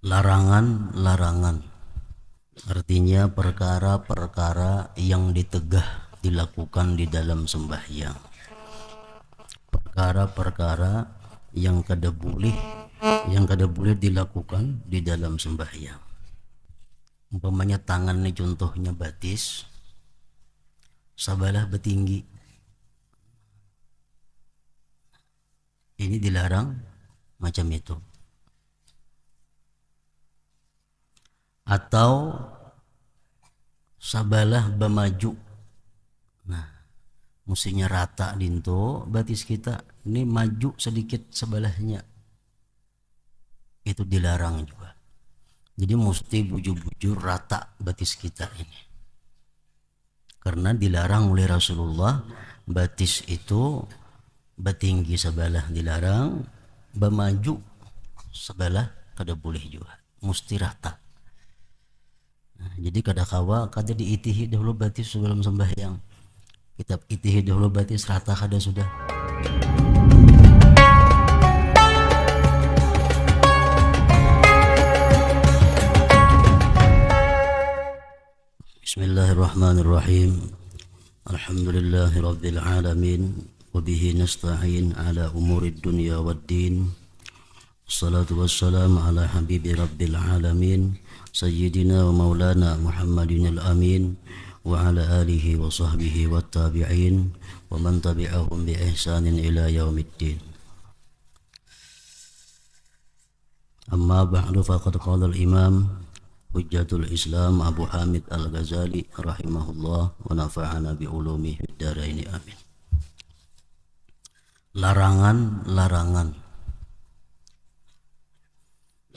Larangan-larangan artinya perkara-perkara yang ditegah dilakukan di dalam sembahyang. Perkara-perkara yang kada boleh dilakukan di dalam sembahyang. Umpamanya tangan nih, contohnya batis, sabalah betinggi. Ini dilarang macam itu. Atau sabalah bemaju. Nah, mestinya rata dinto batis kita, ini maju sedikit sebelahnya. Itu dilarang juga. Jadi mesti bujur-bujur rata batis kita ini. Karena dilarang oleh Rasulullah, batis itu betinggi sebelah dilarang, bemaju sebelah kada boleh juga. Mesti rata. Nah, jadi kada kawa kada diitihi dahulu batis sebelum sembahyang. Kita itihi dahulu batis rata kada sudah. Bismillahirrahmanirrahim. Alhamdulillahi rabbil alamin. Wabihi nasta'in ala umurid dunya waddin. Assalatu wassalamu ala habibi rabbil alamin, Sayyidina wa maulana Muhammadin al-amin, wa ala alihi wa sahbihi wa tabi'in, wa man tabi'ahum bi ihsanin ila yaumiddin. Amma ba'du, faqad qala al-imam Hujjatul Islam Abu Hamid Al-Ghazali rahimahullah wa nafa'ana bi ulumihi fid dharain, amin. Larangan-larangan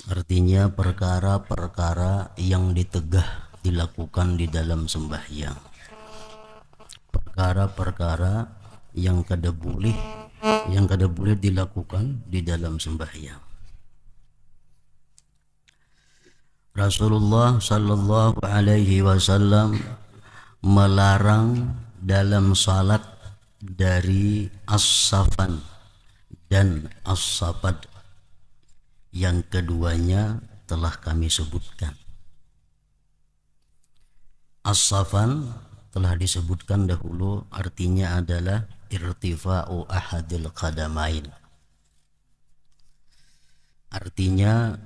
artinya perkara-perkara yang ditegah dilakukan di dalam sembahyang. Perkara-perkara yang kada boleh dilakukan di dalam sembahyang. Rasulullah sallallahu alaihi wasallam melarang dalam salat dari as-safan dan as-sabad. Yang keduanya telah kami sebutkan. As-safan telah disebutkan dahulu, artinya adalah irtifa'u ahadil qadamain. Artinya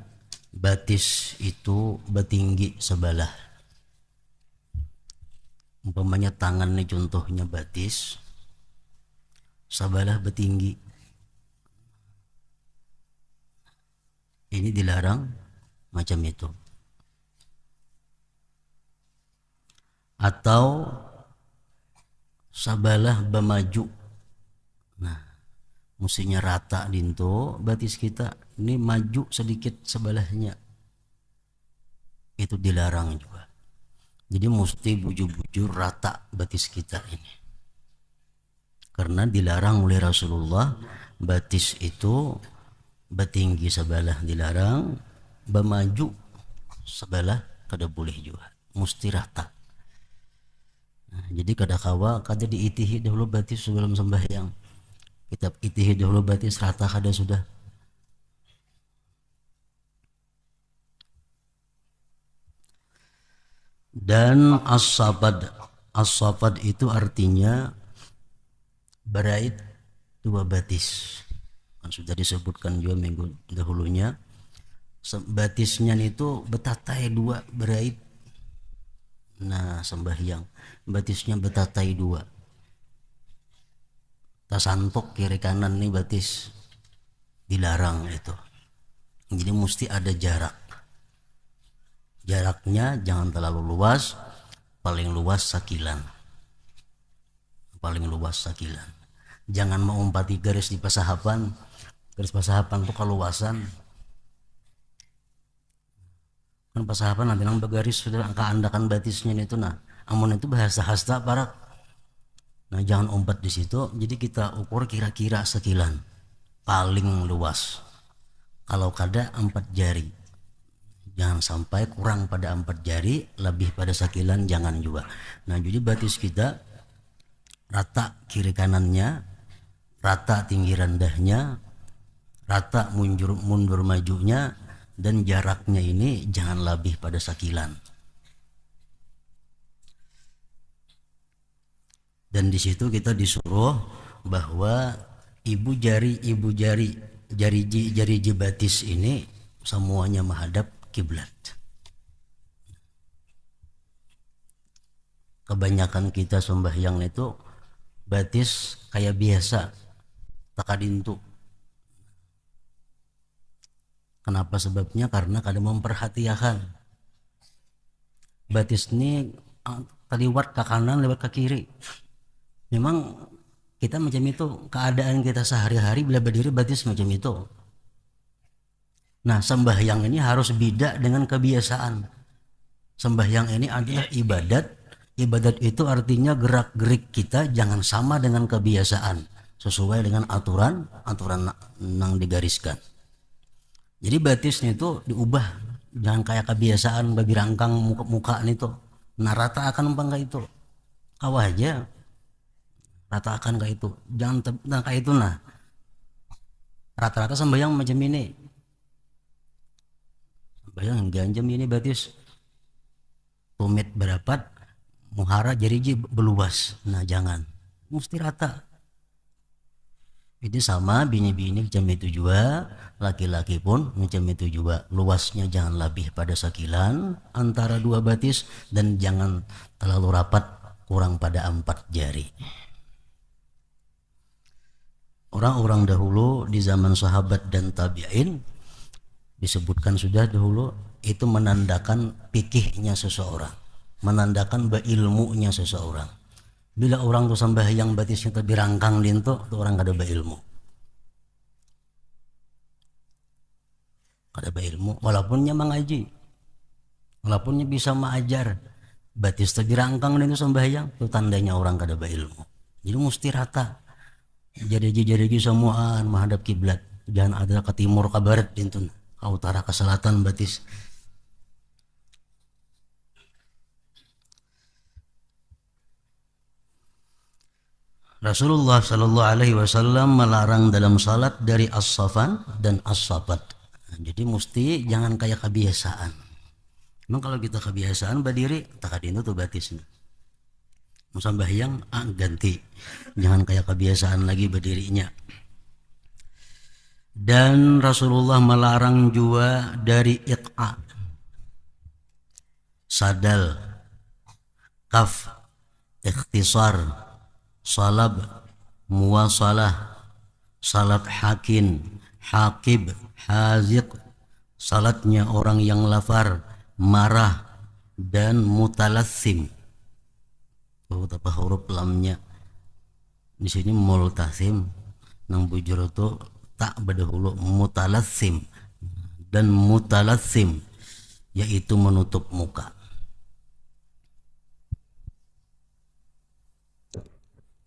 batis itu betinggi sebelah. Umpamanya tangan nih, contohnya batis, sebelah betinggi. Ini dilarang macam itu. Atau sabalah bemaju. Nah, mestinya rata dinto batis kita, ini maju sedikit sebelahnya. Itu dilarang juga. Jadi mesti bujur-bujur rata batis kita ini. Karena dilarang oleh Rasulullah, batis itu betinggi sebelah dilarang, bemaju sebelah kada boleh juga. Mesti rata. Nah, jadi kada kawa kada diitihi dahulu batis sebelum sembahyang. Kita itihi dahulu batis rata kada sudah. Dan as-sabad itu artinya berait dua batis. Sudah disebutkan juga minggu dahulunya. Batisnya itu betatai dua berait. Nah, sembahyang batisnya betatai dua. Tasantok kiri kanan nih batis dilarang itu. Jadi mesti ada jarak. Jaraknya jangan terlalu luas, paling luas sakilan. Paling luas sakilan. Jangan mengumpati garis di pasahapan. Garis pasahapan itu keluasan. Kan pasahapan nanti nang bagaris sudah keandakan batisnya itu, nah amun itu bahasa hasta parak. Nah, jangan umpat di situ. Jadi kita ukur kira-kira sekilan paling luas. Kalau kada 4 jari, jangan sampai kurang pada 4 jari, lebih pada sekilan jangan juga. Nah, jadi batis kita rata kiri kanannya, rata tinggi rendahnya, rata mundur majunya, dan jaraknya ini jangan lebih pada sakilan. Dan di situ kita disuruh bahwa jari batis ini semuanya menghadap kiblat. Kebanyakan kita sembahyang itu batis kayak biasa, takadintu. Kenapa sebabnya? Karena kada memperhatikan batis ini lewat ke kanan, lewat ke kiri. Memang kita macam itu, keadaan kita sehari-hari bila berdiri batis macam itu. Nah, sembahyang ini harus beda dengan kebiasaan. Sembahyang ini adalah ibadat. Ibadat itu artinya gerak-gerik kita jangan sama dengan kebiasaan, sesuai dengan aturan yang digariskan. Jadi batisnya itu diubah, jangan kayak kebiasaan bagi rangkang muka itu. Nah, rata akan apa enggak itu? Kau aja rata akan kayak itu, jangan kayak itu. Nah, rata-rata sembahyang macam ini, sembahyang ganjam ini batis tumit berapat muhara jariji beluas. Nah, jangan, mesti rata. Itu sama bini-bini macam itu juga, laki-laki pun macam itu juga. Luasnya jangan lebih pada sakilan antara dua batis, dan jangan terlalu rapat kurang pada 4 jari. Orang-orang dahulu di zaman sahabat dan tabi'in disebutkan sudah dahulu, itu menandakan fikihnya seseorang, menandakan ilmunya seseorang. Bila orang tuh sembahyang batisnya tapi rangkang lintu, tuh orang kada berilmu. Kada berilmu, walaupunnya mengaji, walaupunnya bisa mengajar, batis tapi rangkang lintu sembahyang, itu tandanya orang kada berilmu. Jadi mesti rata. Jari-jari semuaan menghadap kiblat, jangan ada ke timur ke barat lintu, ke utara ke selatan batis. Rasulullah Shallallahu Alaihi Wasallam melarang dalam salat dari as-safan dan as-sabat. Jadi mesti jangan kayak kebiasaan. Memang kalau kita kebiasaan berdiri, takadin itu batis. Musambahyang ganti, jangan kayak kebiasaan lagi berdirinya. Dan Rasulullah melarang juga dari iq'a, sadal, kaf, ikhtisar, salab, muwasalah, salat hakin, hakib, haziq, salatnya orang yang lapar, marah, dan mutalassim. Betapa huruf lamnya di sini multasim, nang bujur itu tak berdahulu mutalassim, dan mutalassim yaitu menutup muka.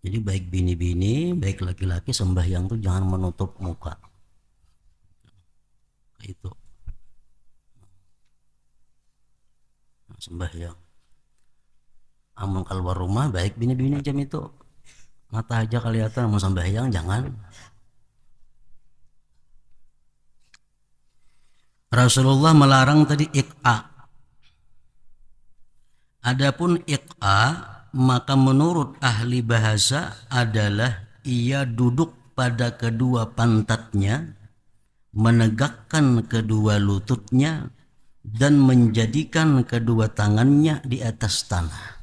Jadi baik bini-bini, baik laki-laki sembahyang tuh jangan menutup muka. Itu sembahyang. Amun keluar rumah baik bini-bini jam itu mata aja kelihatan, mau sembahyang jangan. Rasulullah melarang tadi iq'a. Adapun iq'a, maka menurut ahli bahasa adalah ia duduk pada kedua pantatnya, menegakkan kedua lututnya, dan menjadikan kedua tangannya di atas tanah.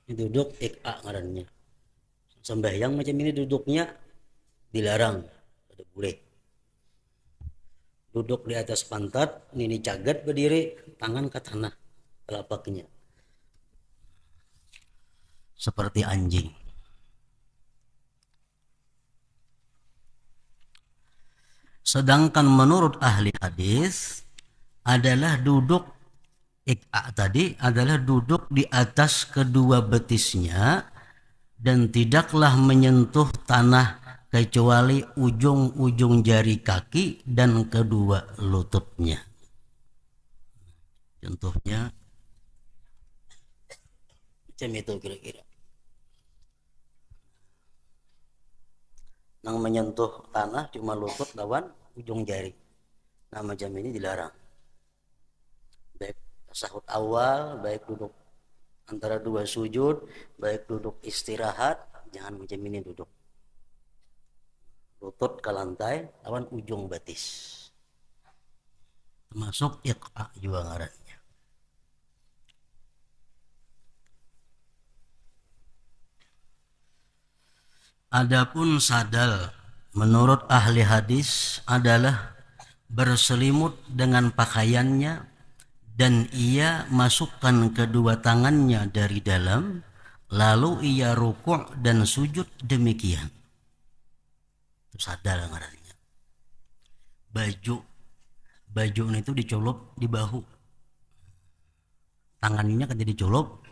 Duduk iq'a ngarannya. Sembahyang macam ini duduknya dilarang, tidak boleh. Duduk di atas pantat, ini cagat berdiri, tangan ke tanah, telapaknya. Seperti anjing. Sedangkan menurut ahli hadis adalah duduk iq'a tadi adalah duduk di atas kedua betisnya dan tidaklah menyentuh tanah kecuali ujung-ujung jari kaki dan kedua lututnya. Contohnya macam itu kira-kira. Nang menyentuh tanah cuma lutut lawan ujung jari. Nah macam ini dilarang. Baik tasahud awal, baik duduk antara dua sujud, baik duduk istirahat, jangan macam ini duduk. Lutut ke lantai lawan ujung betis. Termasuk iqa juga ngarannya. Adapun sadal menurut ahli hadis adalah berselimut dengan pakaiannya dan ia masukkan kedua tangannya dari dalam lalu ia rukuk dan sujud demikian. Itu sadal ngarannya. Baju itu dicolok di bahu, tangannya kan jadi colok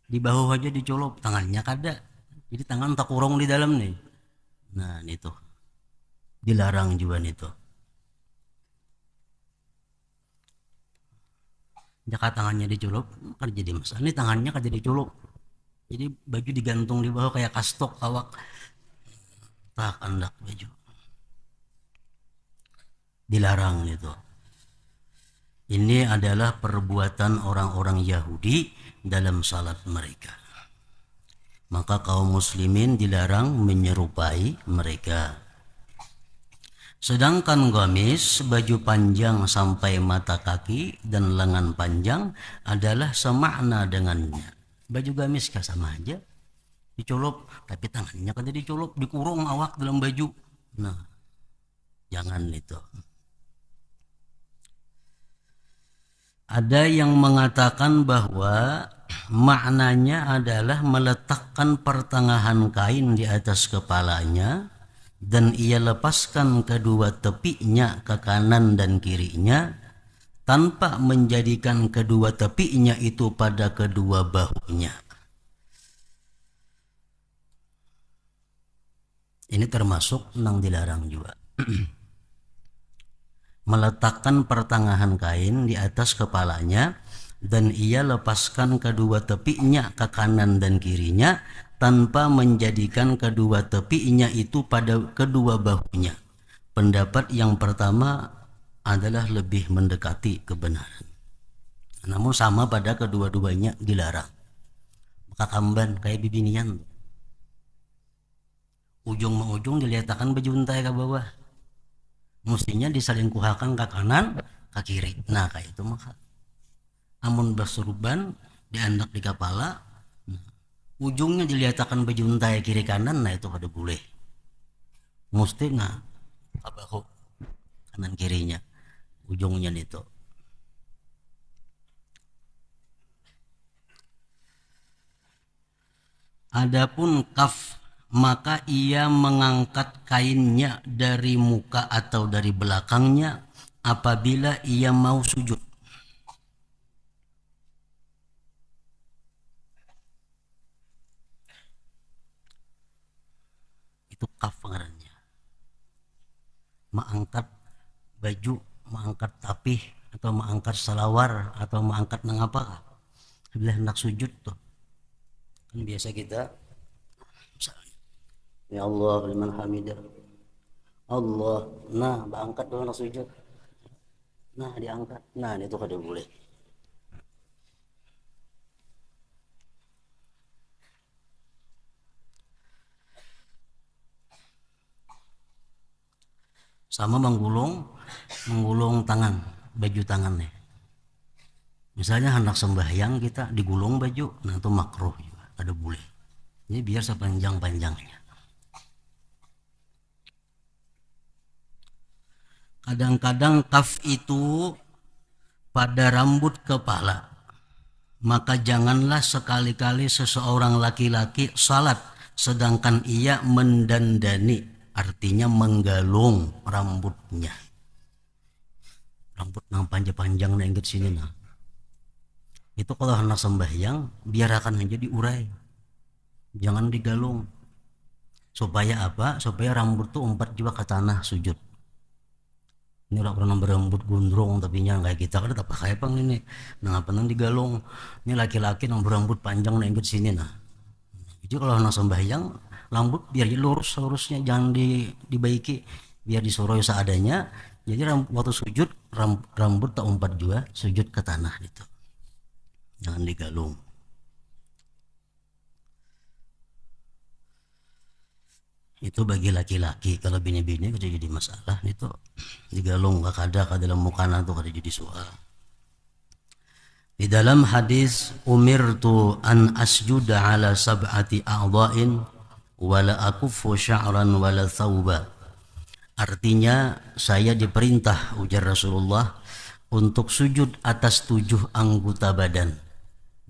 di bahu aja dicolok, tangannya kada, jadi tangan tak kurung di dalam nih. Nah itu dilarang juga itu. Jika tangannya dicolok kan jadi masalah. Ini tangannya kan jadi colok, jadi baju digantung di bawah kayak kastok awak tak andak baju, dilarang itu. Ini adalah perbuatan orang-orang Yahudi dalam salat mereka. Maka kaum muslimin dilarang menyerupai mereka. Sedangkan gamis, baju panjang sampai mata kaki dan lengan panjang adalah semakna dengannya. Baju gamis kah sama aja, dicolok, tapi tangannya kan dicolok, dikurung awak dalam baju. Nah, jangan itu. Ada yang mengatakan bahwa maknanya adalah meletakkan pertengahan kain di atas kepalanya dan ia lepaskan kedua tepinya ke kanan dan kirinya tanpa menjadikan kedua tepinya itu pada kedua bahunya. Ini termasuk yang dilarang juga. Meletakkan pertengahan kain di atas kepalanya dan ia lepaskan kedua tepinya ke kanan dan kirinya tanpa menjadikan kedua tepinya itu pada kedua bahunya. Pendapat yang pertama adalah lebih mendekati kebenaran, namun sama pada kedua-duanya dilarang. Maka kamban kayak bibinian, ujung ujung diletakkan bejuntai ke bawah, mestinya diselingkuhakan ke kanan ke kiri. Nah kayak itu maka amun bersuruban diandak di kepala, ujungnya diletakkan bejuntai kiri kanan, nah itu kada boleh, mesti nah bahu kanan kirinya ujungnya itu. Adapun kaf, maka ia mengangkat kainnya dari muka atau dari belakangnya apabila ia mau sujud. Itu kaf pengarannya. Mengangkat baju, mengangkat tapih, atau mengangkat salawar, atau mengangkat nangapa bila hendak sujud tuh. Kan biasa kita ya Allah liman hamidah, Allah, nah berangkat doang nak sujud, nah diangkat, nah itu kada boleh. Sama menggulung tangan, baju tangannya. Misalnya hendak sembahyang kita digulung baju, nah itu makruh juga, kada boleh. Jadi biar sepanjang-panjangnya. Kadang-kadang kaf itu pada rambut kepala, maka janganlah sekali-kali seseorang laki-laki salat sedangkan ia mendandani, artinya menggalung rambutnya. Rambut yang panjang-panjang na ingat sini nah. Itu kalau hendak sembahyang biarkan aja diurai, jangan digalung. Supaya apa? Supaya rambut tuh umpat juga ke tanah sujud. Ini orang pernah berambut gondrong tapi nya kayak kita kan apa kayak pang ini, nah apa nang digalung. Ini laki-laki yang berambut panjang na ingat sini nah. Jadi kalau hendak sembahyang rambut biar lurusnya jangan dibaiki, biar disuruh seadanya. Jadi waktu sujud rambut tak umpat juga sujud ke tanah itu, jangan digalung. Itu bagi laki-laki. Kalau bini-bini kada jadi masalah itu digalung kada dalam mukana tuh kada jadi soal. Di dalam hadis umirtu an asjuda ala sab'ati a'dha'in wala akuffu sya'ran wala thawba. Artinya saya diperintah, ujar Rasulullah, untuk sujud atas 7 anggota badan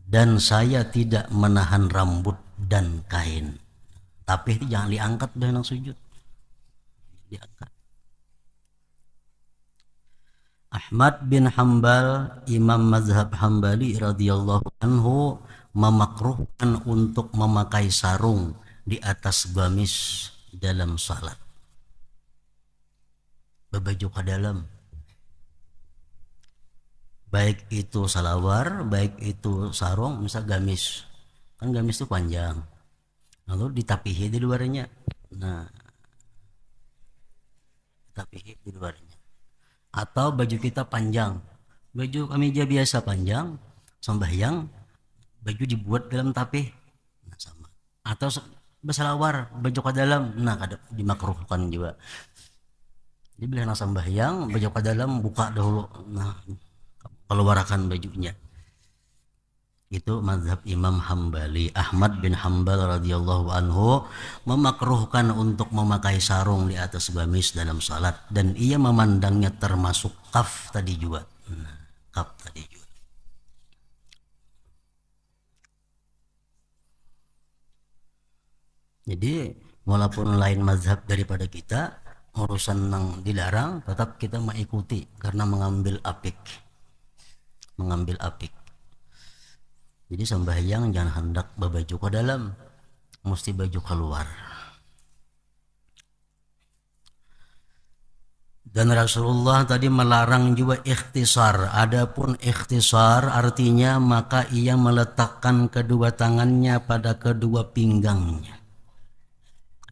dan saya tidak menahan rambut dan kain. Tapi itu jangan diangkat dengan sujud, diangkat. Ahmad bin Hambal, imam mazhab Hambali radhiyallahu anhu, memakruhkan untuk memakai sarung di atas gamis dalam salat. Berbaju ke dalam, baik itu salawar, baik itu sarung, misal gamis, kan gamis itu panjang, lalu ditapihi di luarnya. Nah, ditapihi di luarnya. Atau baju kita panjang, baju kemeja biasa panjang, sembahyang, baju dibuat dalam tapih, nah sama. Atau bersalawar, baju ke dalam, nah kada dimakruhkan juga. Jadi bila nak sembahyang, baju ke dalam buka dahulu, nah keluarkan bajunya. Itu mazhab Imam Hambali. Ahmad bin Hambal radhiyallahu anhu memakruhkan untuk memakai sarung di atas gamis dalam salat, dan ia memandangnya termasuk kaf tadi juga. Kaf tadi juga. Jadi walaupun lain mazhab daripada kita, urusan yang dilarang tetap kita mengikuti karena mengambil apik. Jadi sembahyang jangan hendak berbaju ke dalam, mesti baju keluar. Dan Rasulullah tadi melarang juga ikhtisar. Adapun ikhtisar artinya maka ia meletakkan kedua tangannya pada kedua pinggangnya.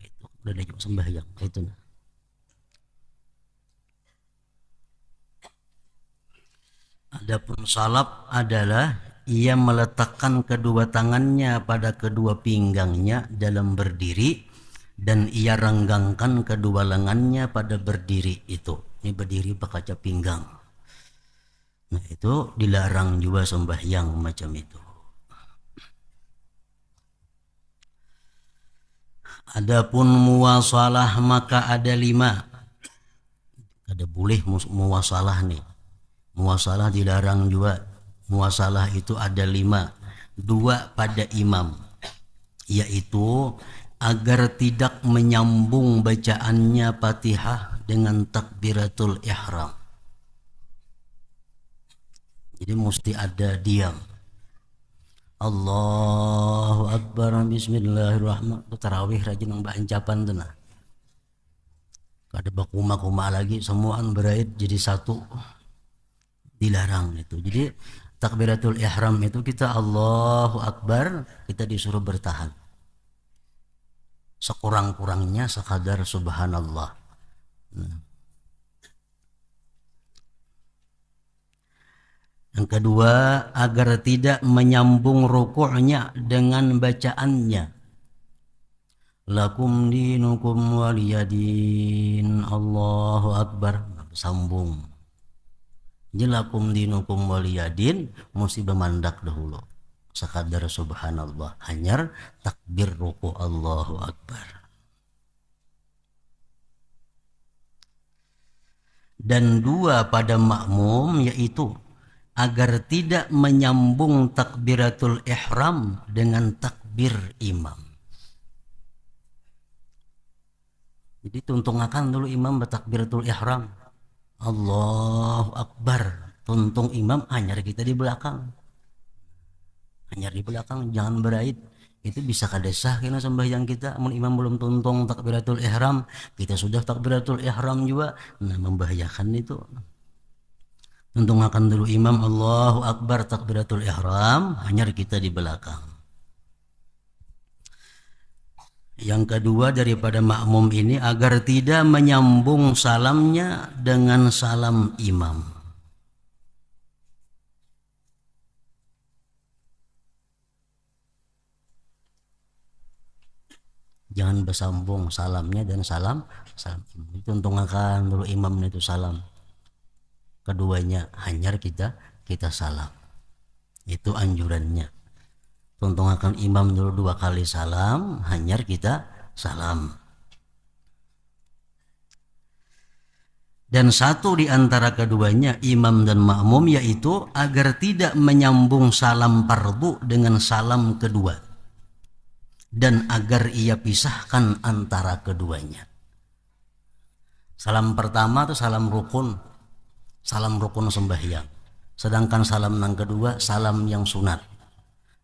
Itu udah ada sembahyang itu. Adapun salap adalah ia meletakkan kedua tangannya pada kedua pinggangnya dalam berdiri, dan ia renggangkan kedua lengannya pada berdiri itu. Ini berdiri berkaca pinggang. Nah itu dilarang juga sembahyang macam itu. Adapun muwasalah maka ada 5. Ada boleh muwasalah nih. Muwasalah dilarang juga. Muwasalah itu ada 5. 2 pada imam, yaitu agar tidak menyambung bacaannya Fatihah dengan takbiratul ihram. Jadi mesti ada diam. Allahu Akbar, bismillahirrahmanirrahim. Tarawih rajin ng baancapan tuh nah. Kada bakuma-kuma lagi, semuaan berait jadi satu. Dilarang itu. Jadi takbiratul ihram itu kita Allahu Akbar, kita disuruh bertahan. Sekurang-kurangnya sekadar subhanallah. Yang kedua, agar tidak menyambung rukuknya dengan bacaannya. Lakum dinukum waliyadin, Allahu Akbar, sambung. Lakum dinukum waliyadin mesti bermandak dahulu. Sekadar subhanallah, hanyar takbir ruku Allahu Akbar. Dan 2 pada makmum, yaitu agar tidak menyambung takbiratul ihram dengan takbir imam. Jadi tuntungakan dulu imam bertakbiratul ihram, Allahu Akbar, tuntung imam, hanyar kita di belakang. Hanyar di belakang, jangan berait. Itu bisa kadesah kena sembahyang kita. Amun imam belum tuntung takbiratul ihram, kita sudah takbiratul ihram juga. Nah, membahayakan itu. Tuntungakan dulu imam Allahu Akbar takbiratul ihram, hanyar kita di belakang. Yang kedua daripada makmum ini agar tidak menyambung salamnya dengan salam imam. Jangan bersambung salamnya dan salam imam. Itu untungkan dulu imam itu salam. Keduanya hanyar kita salam. Itu anjurannya. Tuntung akan imam dulu 2 kali salam, hanyar kita salam. Dan satu di antara keduanya, imam dan makmum, yaitu agar tidak menyambung salam fardu dengan salam kedua, dan agar ia pisahkan antara keduanya. Salam pertama itu salam rukun sembahyang. Sedangkan salam yang kedua salam yang sunat.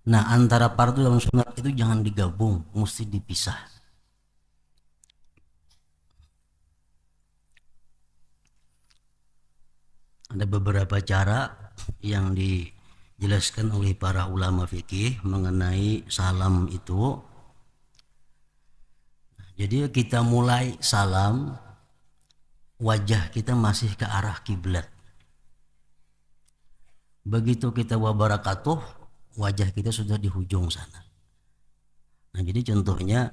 Nah, antara fardu dan sunat itu jangan digabung, mesti dipisah. Ada beberapa cara yang dijelaskan oleh para ulama fikih mengenai salam itu. Jadi kita mulai salam, wajah kita masih ke arah kiblat. Begitu kita wabarakatuh, wajah kita sudah di ujung sana. Nah, jadi contohnya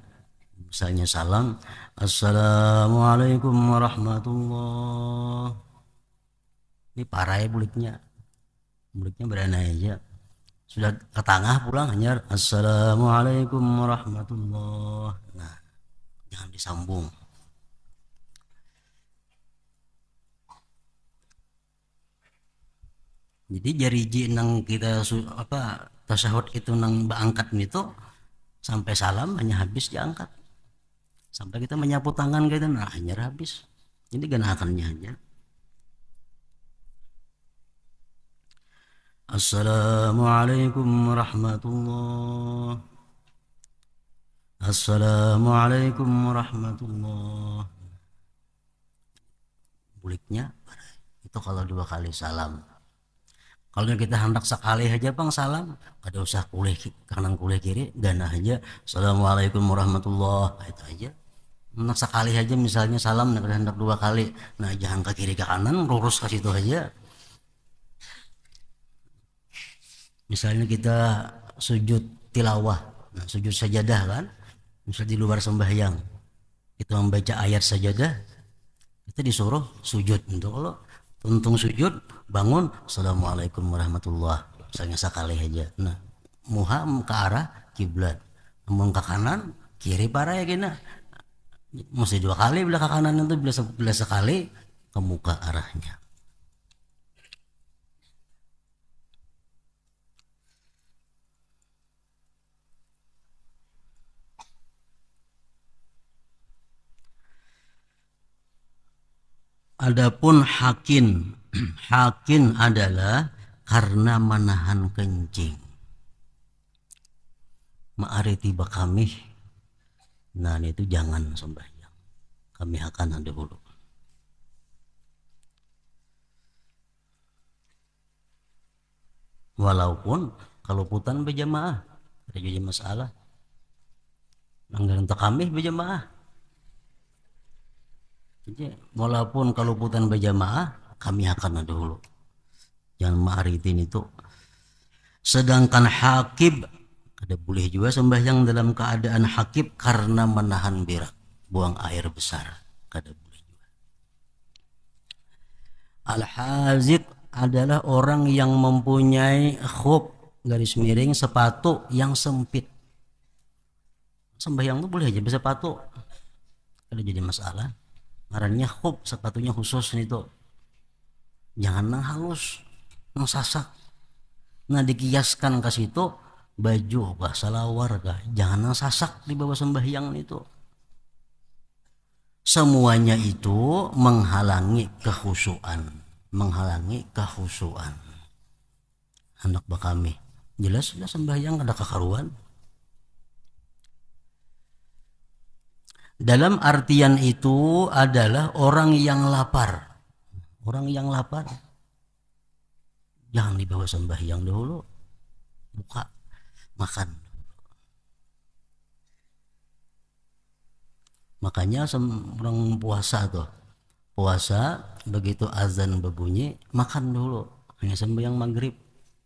misalnya salam, assalamualaikum warahmatullah. Ini parah ya buliknya berana aja. Sudah ke tengah pulang hanya assalamualaikum warahmatullah. Nah, jangan disambung. Jadi jari nang kita tasahud itu nang beangkat itu sampai salam hanya habis diangkat. Sampai kita menyapu tangan gitu, nah hanya habis. Ini ganakannya aja. Assalamualaikum warahmatullah. Assalamualaikum warahmatullah. Buliknya itu kalau 2 kali salam. Kalau kita hendak sekali aja bang salam, kada usah kulih kanan kulih kiri, ganah aja assalamualaikum warahmatullah, itu aja. Hendak sekali aja misalnya salam, hendak 2 kali, nah jangan ke kiri ke kanan, lurus ke situ aja. Misalnya kita sujud tilawah, nah, sujud sajadah kan, misalnya di luar sembahyang, kita membaca ayat sajadah, kita disuruh sujud. Untuk kalau tuntung sujud, bangun, assalamualaikum warahmatullah, misalnya sekali aja. Nah, muha ke arah kiblat, namun ke kanan, kiri parah ya kena, mesti 2 kali bila ke kanan itu, bila sekali ke muka arahnya. Adapun hakin adalah karena menahan kencing. Ma'ari tiba kami, nah itu jangan sembahyang. Kami akan ada dulu. Walaupun kalau putan berjamaah, ada jadi masalah. Anggaran untuk kami berjamaah. Jadi walaupun kalau putan berjamaah, kami akan ada dulu. Jangan ma'aritin itu. Sedangkan hakib, ada boleh juga sembahyang dalam keadaan hakib karena menahan berak, buang air besar, kada boleh juga. Al-hazid adalah orang yang mempunyai khuf garis miring sepatu yang sempit. Sembahyang itu boleh aja bersepatu, kada jadi masalah. Ngarannya khuf, sepatunya khusus itu. Jangan nang halus, nang sasak. Nah dikiaskan ke situ, baju kah, salawar kah, jangan nang sasak di bawah sembahyang itu. Semuanya itu menghalangi kekhusyuan. Anak bakami, jelas sudah sembahyang ada kekaruan. Dalam artian itu adalah orang yang lapar. Jangan dibawa sembahyang dahulu, buka makan. Makanya orang puasa tuh, puasa begitu azan berbunyi makan dulu, hanya sembahyang maghrib.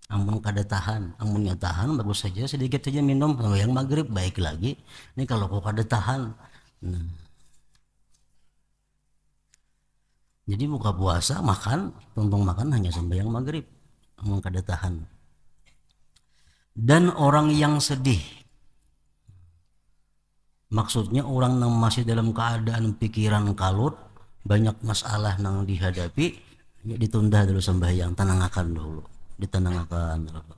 Amun kada tahan, amunnya tahan bagus saja, sedikit saja minum sembahyang maghrib baik lagi. Ini kalau kau kada tahan, nah, jadi buka puasa makan, tuntung makan hanya sembahyang maghrib, amun kada tahan. Dan orang yang sedih, maksudnya orang yang masih dalam keadaan pikiran kalut, banyak masalah yang dihadapi, ya ditunda dulu sembahyang, tenangkan dulu, ditenangkan dulu.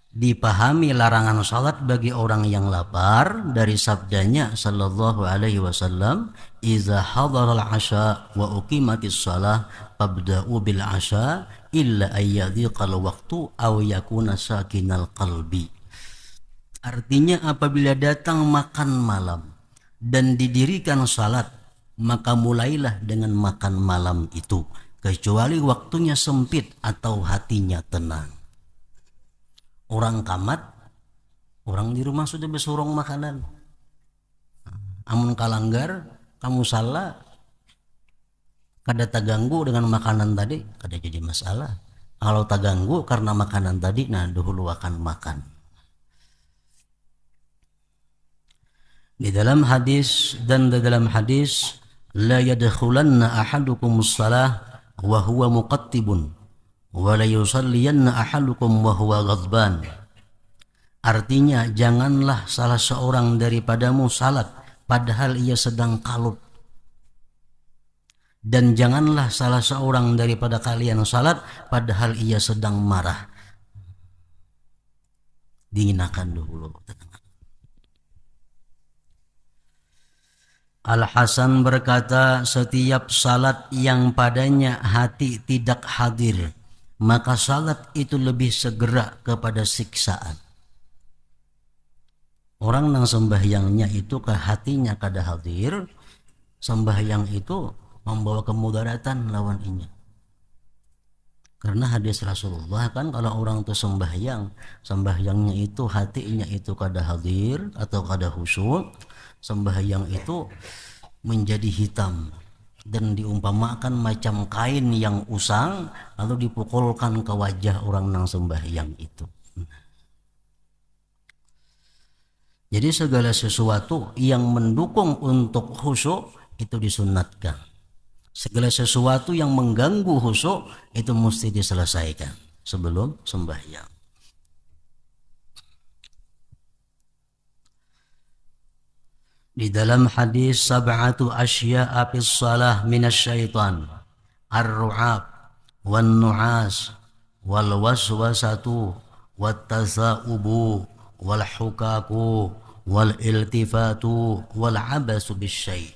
Dipahami larangan salat bagi orang yang lapar dari sabdanya sallallahu alaihi wasallam, "Iza hadaral asya wa uqimatis shalah fabda'u bil asya illa ayyadhiqal waqtu aw yakuna sakinal qalbi." Artinya apabila datang makan malam dan didirikan salat, maka mulailah dengan makan malam itu, kecuali waktunya sempit atau hatinya tenang. Orang kamat, orang di rumah sudah besurong makanan. Amun kalanggar, kamu salah, kada terganggu dengan makanan tadi, kada jadi masalah. Kalau terganggu karena makanan tadi, nah dahulu akan makan. Di dalam hadis la yadkhulanna ahadukumus salah wa huwa muqattibun wa la yusalliyanna ahadukum wa huwa ghadban. Artinya janganlah salah seorang daripadamu salat padahal ia sedang kalut, dan janganlah salah seorang daripada kalian salat padahal ia sedang marah. Dinginakan dulu. Al-Hasan berkata, setiap salat yang padanya hati tidak hadir, maka salat itu lebih segera kepada siksaan. Orang yang sembahyangnya itu ke hatinya kada hadir, sembahyang itu membawa kemudaratan lawan inya. Karena hadis Rasulullah kan, kalau orang itu sembahyangnya itu hatinya itu kada hadir atau kada khusyuk, sembahyang itu menjadi hitam dan diumpamakan macam kain yang usang lalu dipukulkan ke wajah orang yang sembahyang itu. Jadi segala sesuatu yang mendukung untuk khusyuk itu disunatkan. Segala sesuatu yang mengganggu khusyuk itu mesti diselesaikan sebelum sembahyang. Di dalam hadis sab'atu asya'a fis salah minasyaitan, ar-ru'ab wan nu'as wal waswasatu wat tasaubu wal hukaku wal iltifatu wal abasu bisyai.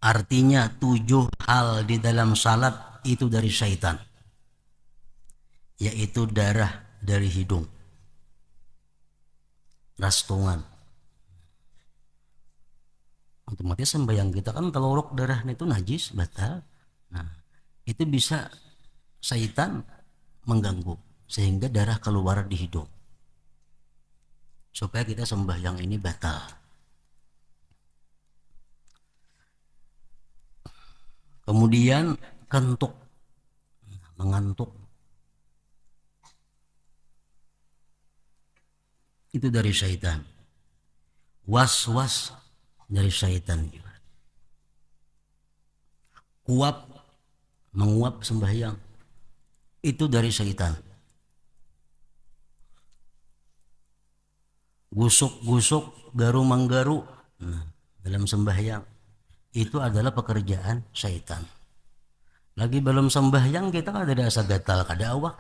Artinya 7 hal di dalam salat itu dari syaitan, yaitu darah dari hidung, rastungan. Otomatis sembahyang kita kan teluruk darahnya itu najis, batal. Nah, itu bisa syaitan mengganggu sehingga darah keluar di hidung, supaya kita sembahyang ini batal. Kemudian kentuk, mengantuk, itu dari syaitan. Was-was dari syaitan juga. Kuap, menguap sembahyang, itu dari syaitan. Gusuk-gusuk, garu-manggaru, dalam sembahyang, itu adalah pekerjaan syaitan. Lagi belum sembahyang kita kada ada asa gatal, kada awak.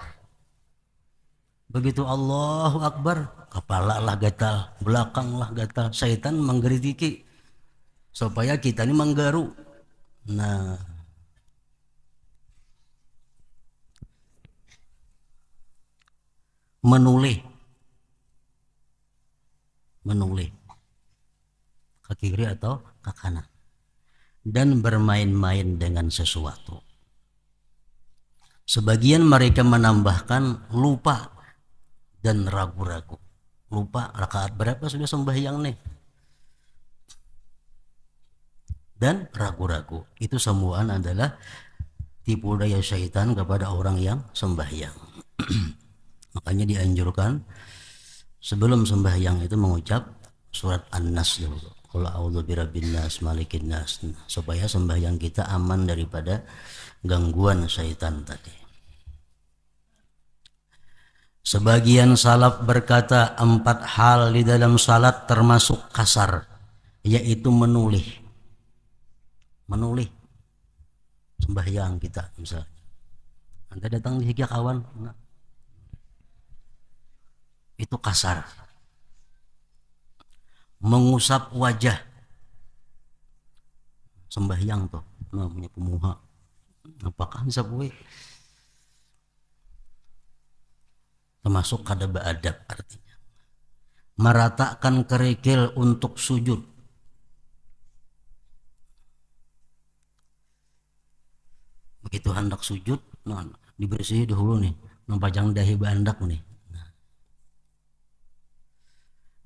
Begitu Allahu Akbar, kepala lah gatal, belakang lah gatal, syaitan menggeritiki supaya kita ini menggaru. Nah, menulih ke kiri atau ke kanan, dan bermain-main dengan sesuatu. Sebagian mereka menambahkan lupa dan ragu-ragu. lupa rakaat berapa sudah sembahyang nih, dan ragu-ragu. Itu semuaan adalah tipu daya syaitan kepada orang yang sembahyang. Makanya dianjurkan sebelum sembahyang itu mengucap surat An-Nas dulu. Qul a'udzu birabbin nas, malikin nas, supaya sembahyang kita aman daripada gangguan syaitan tadi. Sebagian salaf berkata 4 hal di dalam salat termasuk kasar, yaitu menulih sembahyang kita. Misalnya Anda datang di higa kawan, nah, itu kasar. Mengusap wajah, sembahyang tuh namanya pemuha, apakah bisa gue termasuk kada beadab. Artinya meratakan kerikil untuk sujud, begitu hendak sujud, nah, dibersih dahulu nih, nampajang dahi bandak nih.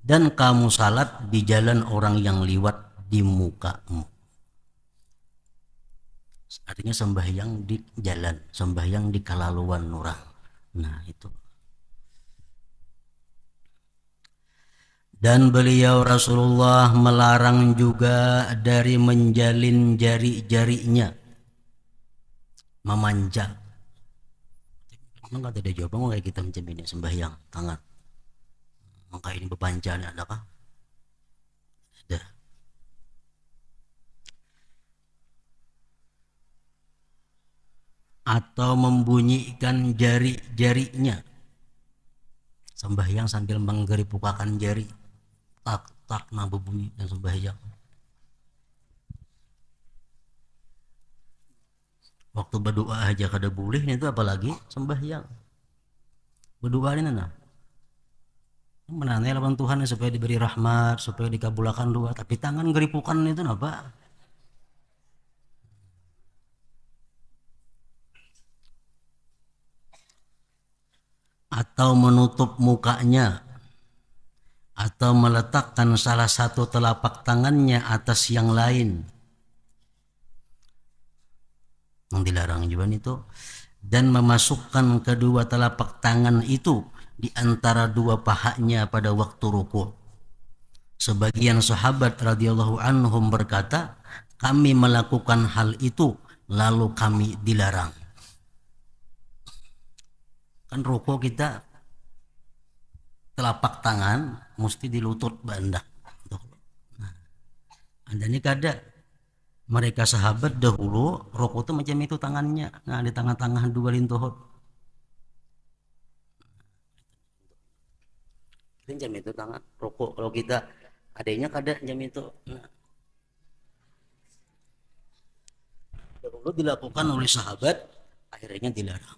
Dan kamu salat di jalan orang yang liwat di mukamu. Artinya sembahyang di jalan, sembahyang di kalaluan orang. Nah itu. Dan beliau Rasulullah melarang juga dari menjalin jari-jarinya, memanja. Enggak ada jawaban kayak kita macam ini sembahyang tangan. Maka ini bebanjaan adakah? Ada. Atau membunyikan jari-jarinya, sembahyang sambil menggeripukakan jari, tak tak nah berbunyi dan sembahyang. Waktu berdoa aja kada boleh, itu apalagi sembahyang. Berdoa ini nah menanai lawan Tuhan supaya diberi rahmat, supaya dikabulkan doa, tapi tangan geripukan itu apa? Atau menutup mukanya, atau meletakkan salah satu telapak tangannya atas yang lain, yang dilarang juga itu. Dan memasukkan kedua telapak tangan itu di antara dua pahanya pada waktu ruku'. Sebagian sahabat radhiyallahu anhum berkata, kami melakukan hal itu lalu kami dilarang. Kan ruku' kita telapak tangan mesti di lutut bandak. Nah, anda ini kada, mereka sahabat dahulu ruku' itu macam itu tangannya. Nah di tengah-tengah dua lintuhut. Jam itu tangan rokok, kalau kita adanya kada jam itu. Nah, dulu dilakukan oleh sahabat, akhirnya dilarang,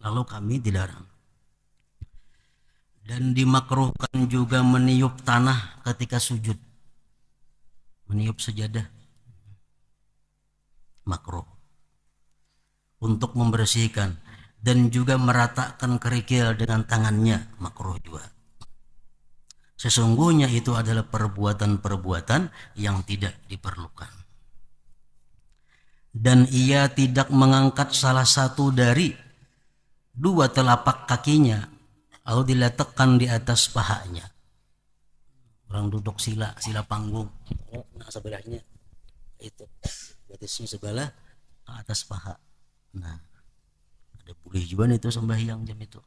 lalu kami dilarang. Dan dimakruhkan juga meniup tanah ketika sujud, meniup sajadah, makruh untuk membersihkan. Dan juga meratakan kerikil dengan tangannya, makruh juga. Sesungguhnya itu adalah perbuatan-perbuatan yang tidak diperlukan. Dan ia tidak mengangkat salah satu dari dua telapak kakinya lalu diletakkan di atas pahanya. Orang duduk sila panggung, nah sebelahnya itu batasnya sebelah ke atas paha. Nah ada boleh juga itu sembahyang jam itu,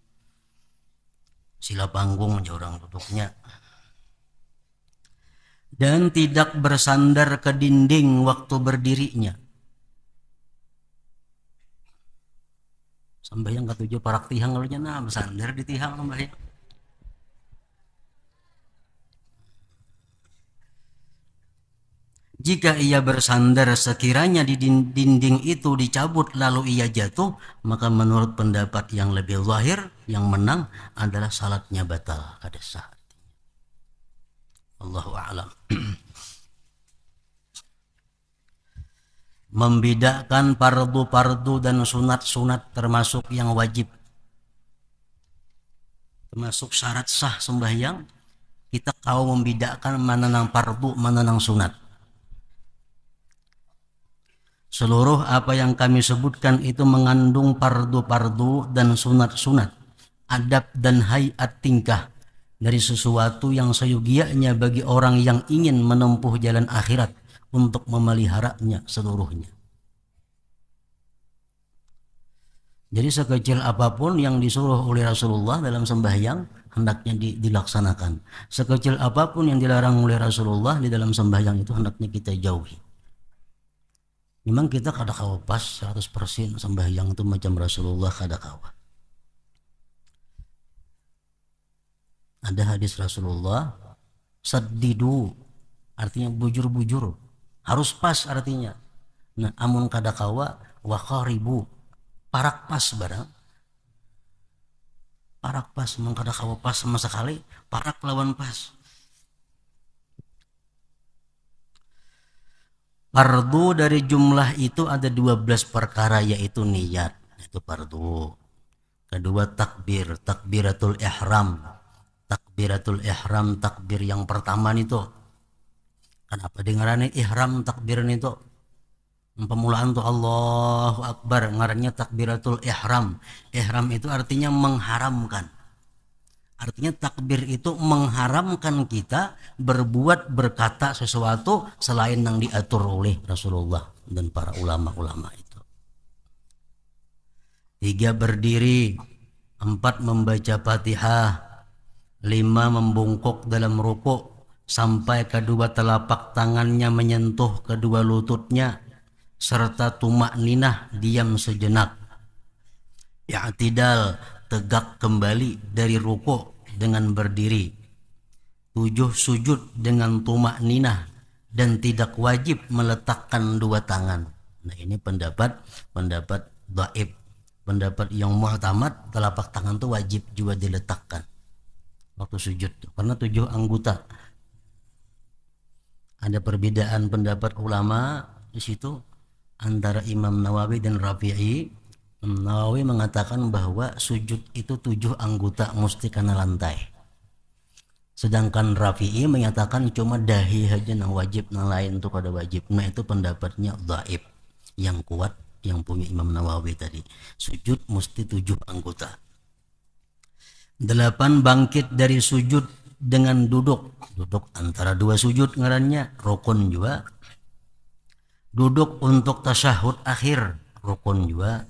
sila panggung aja orang duduknya. Dan tidak bersandar ke dinding waktu berdirinya. Sembahyang katujuh parak tihang lalunya, nah bersandar di tihang sembahyang. Jika ia bersandar sekiranya di dinding itu dicabut lalu ia jatuh, maka menurut pendapat yang lebih zahir, yang menang adalah salatnya batal, kada sah. Allahu a'lam. Membedakan fardu-fardu dan sunat-sunat termasuk yang wajib. Termasuk syarat sah sembahyang, kita kau membedakan mana nang fardu, mana nang sunat. Seluruh apa yang kami sebutkan itu mengandung fardu-fardu dan sunat-sunat, adab dan hayat tingkah dari sesuatu yang seyogianya bagi orang yang ingin menempuh jalan akhirat untuk memeliharanya seluruhnya. Jadi sekecil apapun yang disuruh oleh Rasulullah dalam sembahyang hendaknya dilaksanakan. Sekecil apapun yang dilarang oleh Rasulullah di dalam sembahyang itu hendaknya kita jauhi. Memang kita kada kawa pas 100% sembahyang itu macam Rasulullah, kada kawa. Ada hadis Rasulullah, saddidu, artinya bujur-bujur, harus pas artinya. Nah, amun kada kawa, wa qaribu, parak pas barang. Parak pas, memang kada kawa pas sama sekali, parak lawan pas. Fardu dari jumlah itu ada 12 perkara, yaitu niat, itu fardu. Kedua takbir, takbiratul ihram. Takbiratul ihram, takbir yang pertama itu. Kenapa dengarannya ihram takbir itu? Pemulaan tuh Allahu Akbar, ngarannya takbiratul ihram. Ihram itu artinya mengharamkan. Artinya takbir itu mengharamkan kita berbuat, berkata sesuatu selain yang diatur oleh Rasulullah dan para ulama-ulama itu. 3 berdiri, 4 membaca Fatihah, 5 membungkuk dalam rukuk sampai kedua telapak tangannya menyentuh kedua lututnya, serta tumak ninah, diam sejenak. I'tidal, tegak kembali dari rukuk dengan berdiri. 7 sujud dengan tumak ninah dan tidak wajib meletakkan 2 tangan. Nah, ini pendapat dhaif. Pendapat yang mu'tamad, telapak tangan itu wajib juga diletakkan waktu sujud karena 7 anggota. Ada perbedaan pendapat ulama di situ antara Imam Nawawi dan Rafi'i. Nawawi mengatakan bahwa sujud itu 7 anggota mesti kena lantai. Sedangkan Rafi'i menyatakan cuma dahi saja yang wajib, yang lain itu kada wajib. Nah, itu pendapatnya dhaif. Yang kuat yang punya Imam Nawawi tadi, sujud mesti 7 anggota. 8 bangkit dari sujud dengan duduk. Duduk antara 2 sujud ngarannya rukun juga. Duduk untuk tasyahud akhir, rukun juga.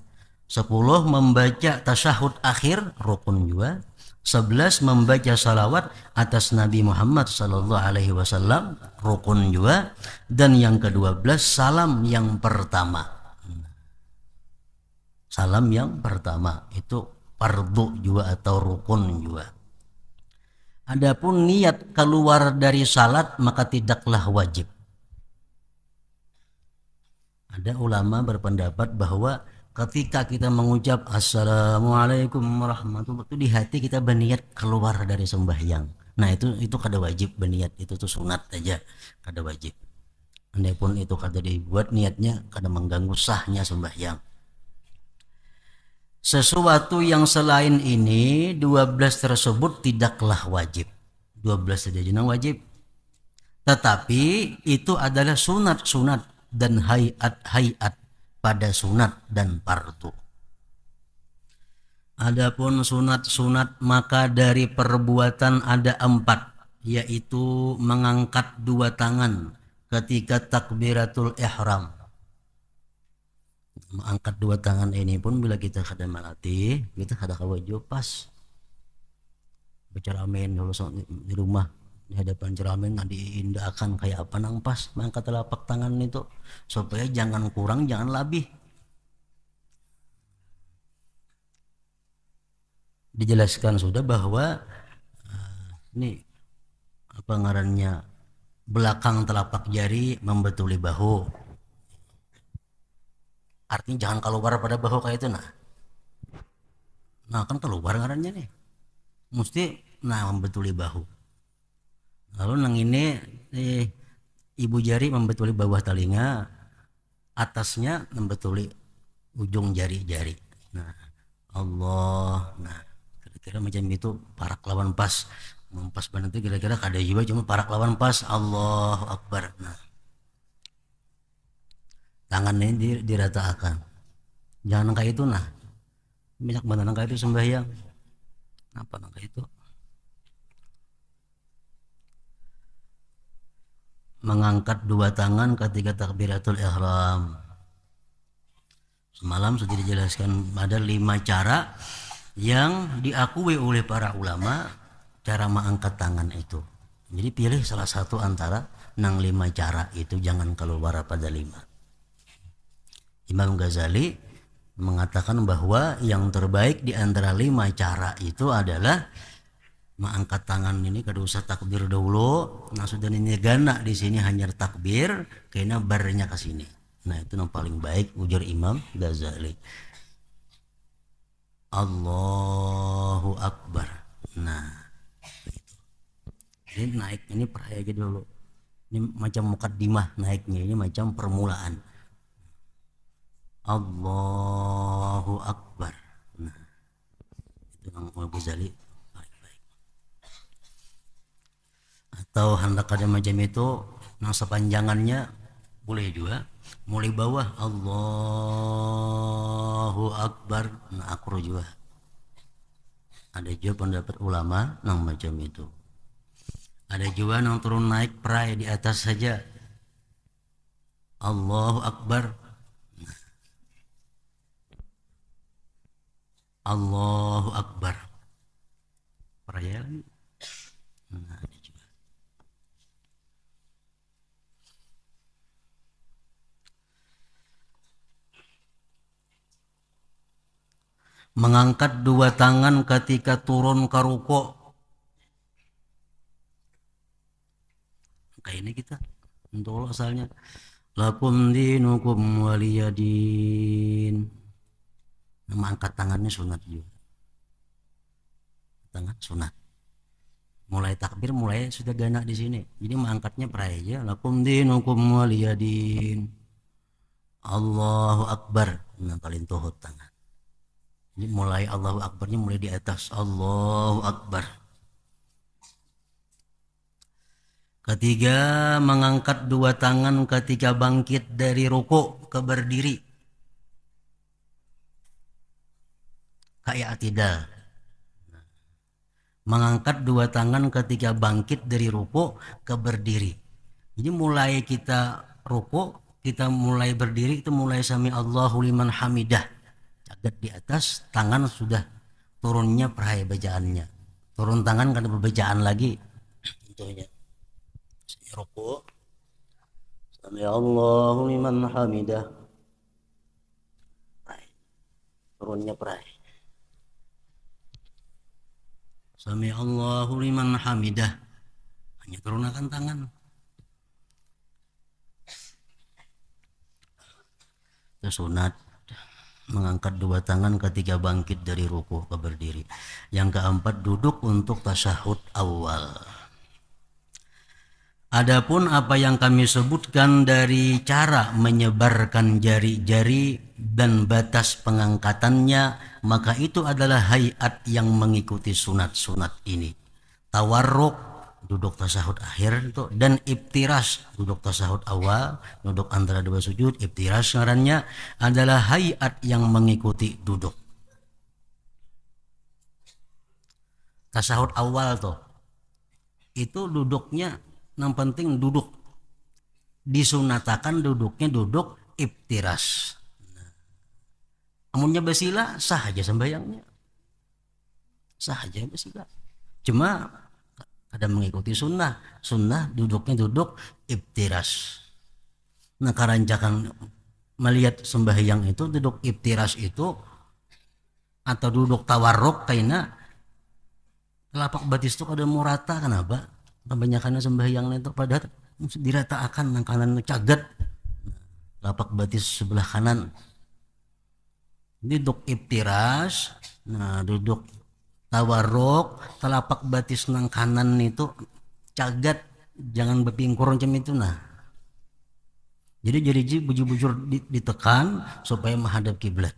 10 membaca tasyahud akhir, rukun juga. 11 membaca salawat atas Nabi Muhammad sallallahu alaihi wasallam, rukun juga. Dan yang ke-12 salam yang pertama. Salam yang pertama itu fardu juga atau rukun juga. Adapun niat keluar dari salat maka tidaklah wajib. Ada ulama berpendapat bahwa ketika kita mengucap Assalamualaikum warahmatullahi wabarakatuh, di hati kita berniat keluar dari sembahyang. Nah, itu kada wajib berniat, itu tuh sunat aja, kada wajib. Andai itu kada dibuat niatnya, kada mengganggu sahnya sembahyang. Sesuatu yang selain ini 12 tersebut tidaklah wajib. 12 saja yang wajib. Tetapi itu adalah sunat-sunat dan hayat-hayat pada sunat dan fardu. Adapun sunat-sunat maka dari perbuatan ada 4, yaitu mengangkat 2 tangan ketika takbiratul ihram. Mengangkat 2 tangan ini pun bila kita kada melatih, kita kada kawajib pas. Berceramen dulu di rumah, di hadapan cermin diindahkan kayak apa nang pas mengangkat telapak tangan itu supaya jangan kurang, jangan lebih. Dijelaskan sudah bahwa ini apa ngarannya, belakang telapak jari membetuli bahu, artinya jangan keluar pada bahu kayak itu. Nah kan keluar ngarannya nih, mesti membetuli bahu. Lalu nang ini ibu jari membetuli bawah telinga, atasnya membetuli ujung jari-jari. Nah Allah, kira macam itu parak lawan pas mempas badan itu kira-kira kada juga cuma parak lawan pas Allahu Akbar. Nah tangan ini diratakan jangan nangka itu nah banyak banget nangka itu sembahyang apa nangka itu mengangkat dua tangan ketika takbiratul ihram. Semalam sudah dijelaskan ada 5 cara yang diakui oleh para ulama cara mengangkat tangan itu. Jadi pilih salah satu antara 5 cara itu, jangan keluar pada 5. Imam Ghazali mengatakan bahwa yang terbaik di antara 5 cara itu adalah mengangkat tangan ini kada usah takbir dahulu. Nah sudah ini gana di sini hanya takbir kena barnya ke sini. Nah itu yang paling baik ujar Imam Ghazali. Allahu Akbar. Nah itu. Ini naik ini peraya gitu dulu. Ini macam mukaddimah naiknya, ini macam permulaan. Allahu Akbar. Nah itu Imam Ghazali baik-baik. Atau hendak ada macam itu yang sepanjangannya boleh juga. Mulai bawah Allahu Akbar. Nah akro juga ada juga pendapat ulama yang macam itu. Ada juga yang turun naik perai di atas saja Allahu Akbar. Nah, Allahu Akbar peraya lagi. Nah ada juga mengangkat dua tangan ketika turun ke ruku. Kayak ini kita untuk asalnya lakum dinukum waliyadin. Mengangkat tangannya sunat juga. Tangan sunat. Mulai takbir mulai sudah gana di sini. Jadi mengangkatnya praja lakum dinukum waliyadin. Allahu Akbar. Nah kalian tuhut tangan. Ini mulai Allahu Akbarnya mulai di atas Allahu Akbar. Ketiga, mengangkat dua tangan ketika bangkit dari ruku ke berdiri. Kayak tidak. Mengangkat dua tangan ketika bangkit dari ruku ke berdiri. Jadi mulai kita ruku, kita mulai berdiri itu mulai sami Allahu liman hamidah. Cagat di atas, tangan sudah turunnya perhaya bacaannya. Turun tangan kan berbacaan lagi. Contohnya. Ruku. Sami Allahu liman hamidah. Turunnya perhaya. Sami Allahu liman hamidah. Hanya turunkan tangan. Itu sunat. Mengangkat dua tangan ketika bangkit dari ruku ke berdiri. Yang keempat, duduk untuk tasyahud awal. Adapun apa yang kami sebutkan dari cara menyebarkan jari-jari dan batas pengangkatannya, maka itu adalah hayat yang mengikuti sunat-sunat ini. Tawarruk, duduk tasyahud akhir itu, dan ibtiras, duduk tasyahud awal, duduk antara dua sujud. Ibtiras ngarannya adalah hayat yang mengikuti duduk. Tasyahud awal tuh itu duduknya yang penting duduk, disunatakan duduknya duduk ibtiras. Amunnya basila sah aja sembahyangnya, sah aja basila. Cuma ada mengikuti sunnah duduknya duduk ibtiras. Nah karancakan melihat sembahyang itu duduk ibtiras itu atau duduk tawarruk kaina telapak batis itu kada murata. Kenapa? Kebanyakan sembahyang itu pada diratakan nang kanan cagat telapak batis sebelah kanan. Duduk ibtiras, nah duduk tawarruk telapak batis nang kanan itu cagat, jangan berpingkur macam itu. Nah jadi bujur-bujur ditekan supaya menghadap kiblat.